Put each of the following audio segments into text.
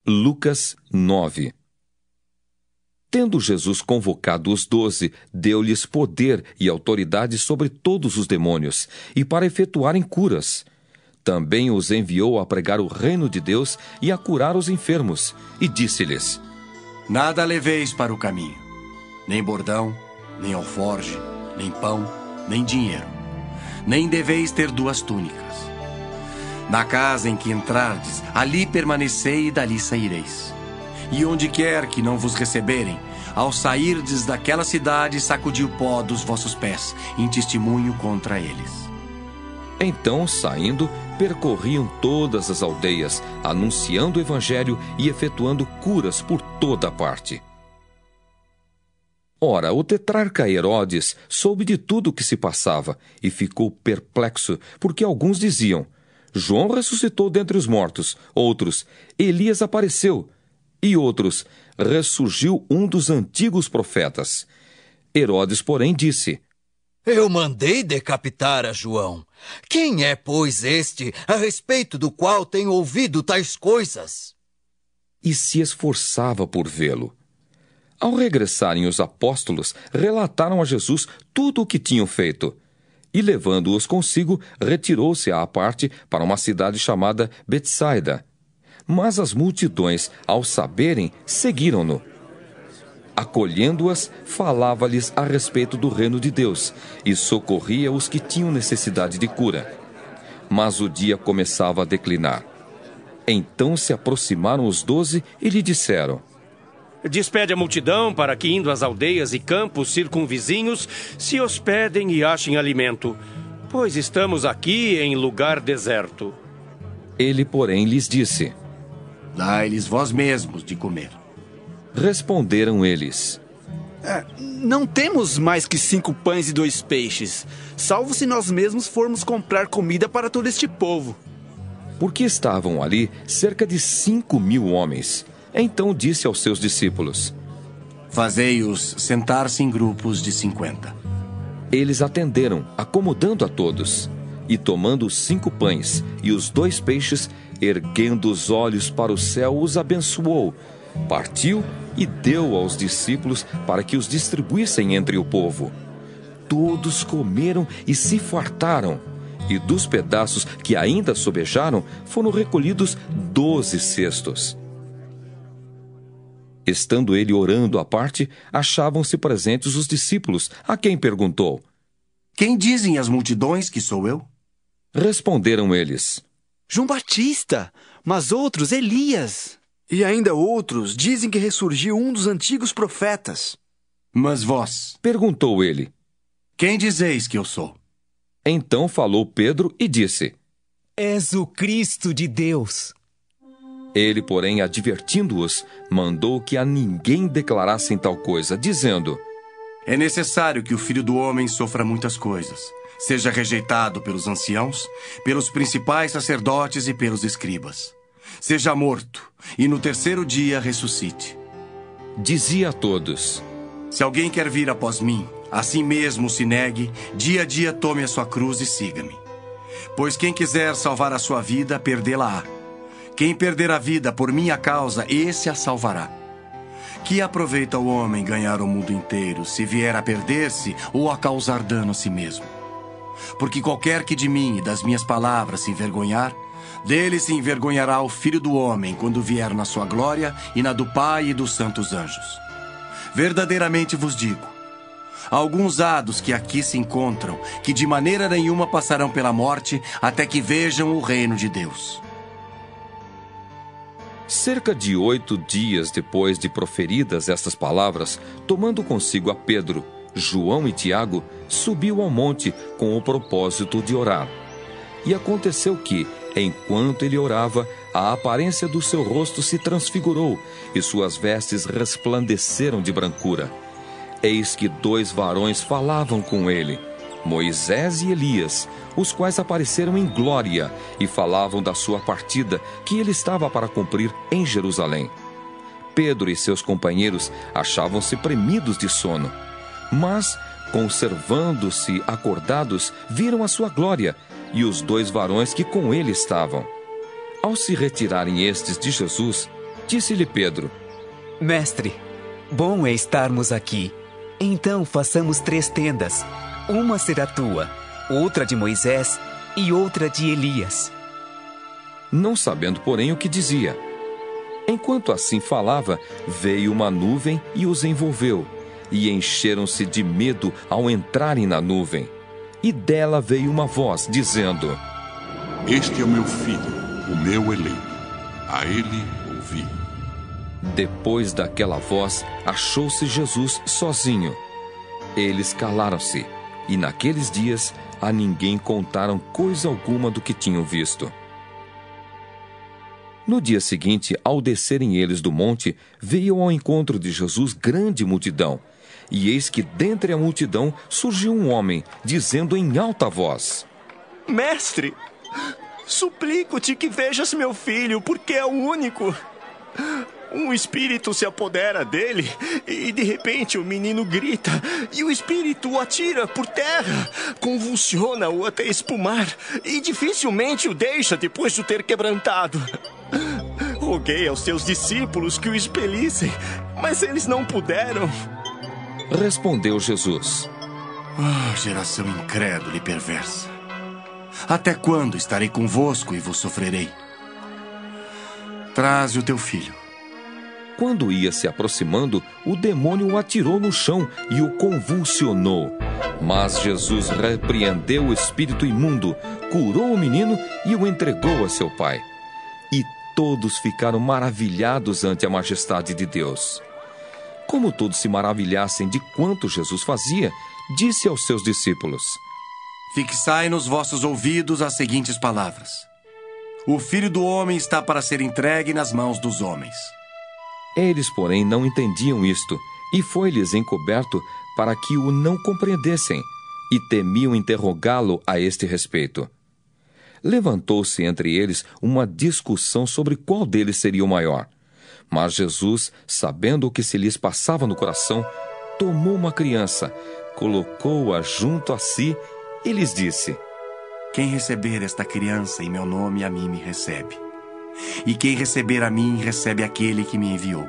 Lucas 9. Tendo Jesus convocado os 12, deu-lhes poder e autoridade sobre todos os demônios, e para efetuarem curas. Também os enviou a pregar o reino de Deus e a curar os enfermos, e disse-lhes: Nada leveis para o caminho, nem bordão, nem alforge, nem pão, nem dinheiro. Nem deveis ter 2 túnicas. Na casa em que entrardes, ali permanecei e dali saireis. E onde quer que não vos receberem, ao sairdes daquela cidade, sacudi o pó dos vossos pés, em testemunho contra eles. Então, saindo, percorriam todas as aldeias, anunciando o evangelho e efetuando curas por toda a parte. Ora, o tetrarca Herodes soube de tudo o que se passava e ficou perplexo, porque alguns diziam: João ressuscitou dentre os mortos, outros: Elias apareceu, e outros: ressurgiu um dos antigos profetas. Herodes, porém, disse: Eu mandei decapitar a João. Quem é, pois, este a respeito do qual tenho ouvido tais coisas? E se esforçava por vê-lo. Ao regressarem os apóstolos, relataram a Jesus tudo o que tinham feito. E, levando-os consigo, retirou-se à parte para uma cidade chamada Betsaida. Mas as multidões, ao saberem, seguiram-no. Acolhendo-as, falava-lhes a respeito do reino de Deus e socorria os que tinham necessidade de cura. Mas o dia começava a declinar. Então se aproximaram os 12 e lhe disseram: Despede a multidão para que, indo às aldeias e campos circunvizinhos, se hospedem e achem alimento, pois estamos aqui em lugar deserto. Ele, porém, lhes disse: Dai-lhes vós mesmos de comer. Responderam eles: Não temos mais que 5 pães e 2 peixes, salvo se nós mesmos formos comprar comida para todo este povo. Porque estavam ali cerca de 5.000 homens. Então disse aos seus discípulos: Fazei-os sentar-se em grupos de 50. Eles atenderam, acomodando a todos. E tomando os 5 pães e os 2 peixes, erguendo os olhos para o céu, os abençoou, partiu e deu aos discípulos para que os distribuíssem entre o povo. Todos comeram e se fartaram, e dos pedaços que ainda sobejaram, foram recolhidos 12 cestos. Estando ele orando à parte, achavam-se presentes os discípulos, a quem perguntou: Quem dizem as multidões que sou eu? Responderam eles: João Batista, mas outros Elias. E ainda outros dizem que ressurgiu um dos antigos profetas. Mas vós, perguntou ele, quem dizeis que eu sou? Então falou Pedro e disse: És o Cristo de Deus. Ele, porém, advertindo-os, mandou que a ninguém declarassem tal coisa, dizendo: É necessário que o Filho do Homem sofra muitas coisas, seja rejeitado pelos anciãos, pelos principais sacerdotes e pelos escribas. Seja morto, e no 3º dia ressuscite. Dizia a todos: Se alguém quer vir após mim, assim mesmo se negue, dia a dia tome a sua cruz e siga-me. Pois quem quiser salvar a sua vida, perdê-la-á. Quem perder a vida por minha causa, esse a salvará. Que aproveita o homem ganhar o mundo inteiro, se vier a perder-se ou a causar dano a si mesmo? Porque qualquer que de mim e das minhas palavras se envergonhar, dele se envergonhará o Filho do Homem, quando vier na sua glória e na do Pai e dos santos anjos. Verdadeiramente vos digo, há alguns hados que aqui se encontram, que de maneira nenhuma passarão pela morte, até que vejam o reino de Deus. Cerca de 8 dias depois de proferidas estas palavras, tomando consigo a Pedro, João e Tiago, subiu ao monte com o propósito de orar. E aconteceu que, enquanto ele orava, a aparência do seu rosto se transfigurou e suas vestes resplandeceram de brancura. Eis que 2 varões falavam com ele, Moisés e Elias, os quais apareceram em glória e falavam da sua partida, que ele estava para cumprir em Jerusalém. Pedro e seus companheiros achavam-se premidos de sono, mas, conservando-se acordados, viram a sua glória e os 2 varões que com ele estavam. Ao se retirarem estes de Jesus, Disse-lhe Pedro: Mestre, bom é estarmos aqui. Então façamos 3 tendas. Uma será tua, outra de Moisés e outra de Elias. Não sabendo, porém, o que dizia. Enquanto assim falava, veio uma nuvem e os envolveu, e encheram-se de medo ao entrarem na nuvem. E dela veio uma voz, dizendo: Este é o meu filho, o meu eleito. A ele ouvi. Depois daquela voz, achou-se Jesus sozinho. Eles calaram-se, e naqueles dias a ninguém contaram coisa alguma do que tinham visto. No dia seguinte, ao descerem eles do monte, veio ao encontro de Jesus grande multidão. E eis que dentre a multidão surgiu um homem, dizendo em alta voz: Mestre, suplico-te que vejas meu filho, porque é o único. Um espírito se apodera dele e de repente o menino grita e o espírito o atira por terra, convulsiona-o até espumar e dificilmente o deixa depois de o ter quebrantado. Roguei aos teus discípulos que o expelissem, mas eles não puderam. Respondeu Jesus: Geração incrédula e perversa. Até quando estarei convosco e vos sofrerei? Traze o teu filho. Quando ia se aproximando, o demônio o atirou no chão e o convulsionou. Mas Jesus repreendeu o espírito imundo, curou o menino e o entregou a seu pai. E todos ficaram maravilhados ante a majestade de Deus. Como todos se maravilhassem de quanto Jesus fazia, disse aos seus discípulos: Fixai nos vossos ouvidos as seguintes palavras: O Filho do Homem está para ser entregue nas mãos dos homens. Eles, porém, não entendiam isto, e foi-lhes encoberto para que o não compreendessem, e temiam interrogá-lo a este respeito. Levantou-se entre eles uma discussão sobre qual deles seria o maior. Mas Jesus, sabendo o que se lhes passava no coração, tomou uma criança, colocou-a junto a si e lhes disse: Quem receber esta criança em meu nome, a mim me recebe. E quem receber a mim, recebe aquele que me enviou.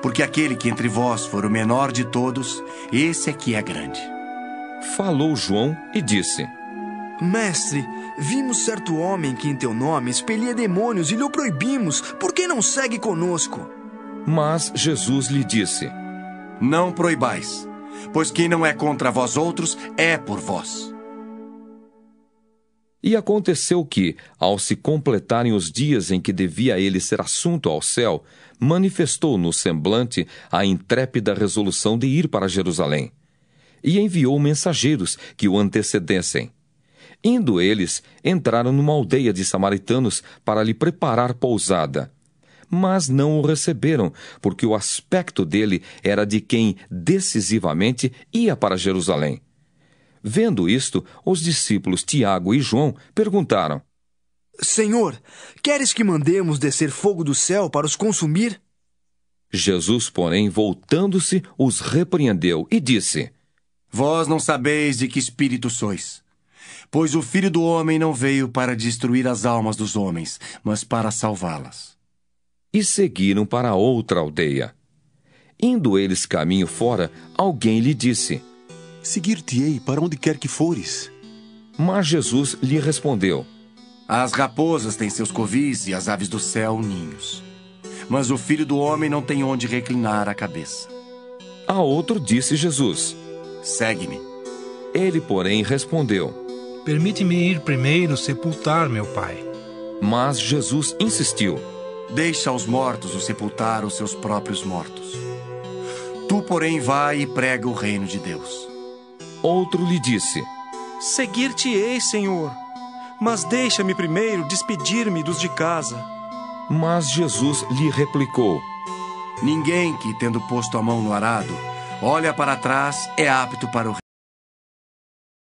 Porque aquele que entre vós for o menor de todos, esse é que é grande. Falou João e disse: Mestre, vimos certo homem que em teu nome expelia demônios e lhe o proibimos. Por que não segue conosco? Mas Jesus lhe disse: Não proibais, pois quem não é contra vós outros, é por vós. E aconteceu que, ao se completarem os dias em que devia ele ser assunto ao céu, manifestou no semblante a intrépida resolução de ir para Jerusalém. E enviou mensageiros que o antecedessem. Indo eles, entraram numa aldeia de samaritanos para lhe preparar pousada. Mas não o receberam, porque o aspecto dele era de quem decisivamente ia para Jerusalém. Vendo isto, os discípulos Tiago e João perguntaram: Senhor, queres que mandemos descer fogo do céu para os consumir? Jesus, porém, voltando-se, os repreendeu e disse: Vós não sabeis de que espírito sois, pois o Filho do Homem não veio para destruir as almas dos homens, mas para salvá-las. E seguiram para outra aldeia. Indo eles caminho fora, alguém lhe disse: Seguir-te-ei para onde quer que fores. Mas Jesus lhe respondeu: As raposas têm seus covis e as aves do céu ninhos. Mas o Filho do Homem não tem onde reclinar a cabeça. A outro disse Jesus: Segue-me. Ele, porém, respondeu: Permite-me ir primeiro sepultar meu pai. Mas Jesus insistiu: Deixa aos mortos o sepultar os seus próprios mortos. Tu, porém, vai e prega o reino de Deus. Outro lhe disse: Seguir-te-ei, Senhor, mas deixa-me primeiro despedir-me dos de casa. Mas Jesus lhe replicou: Ninguém que, tendo posto a mão no arado, olha para trás, é apto para o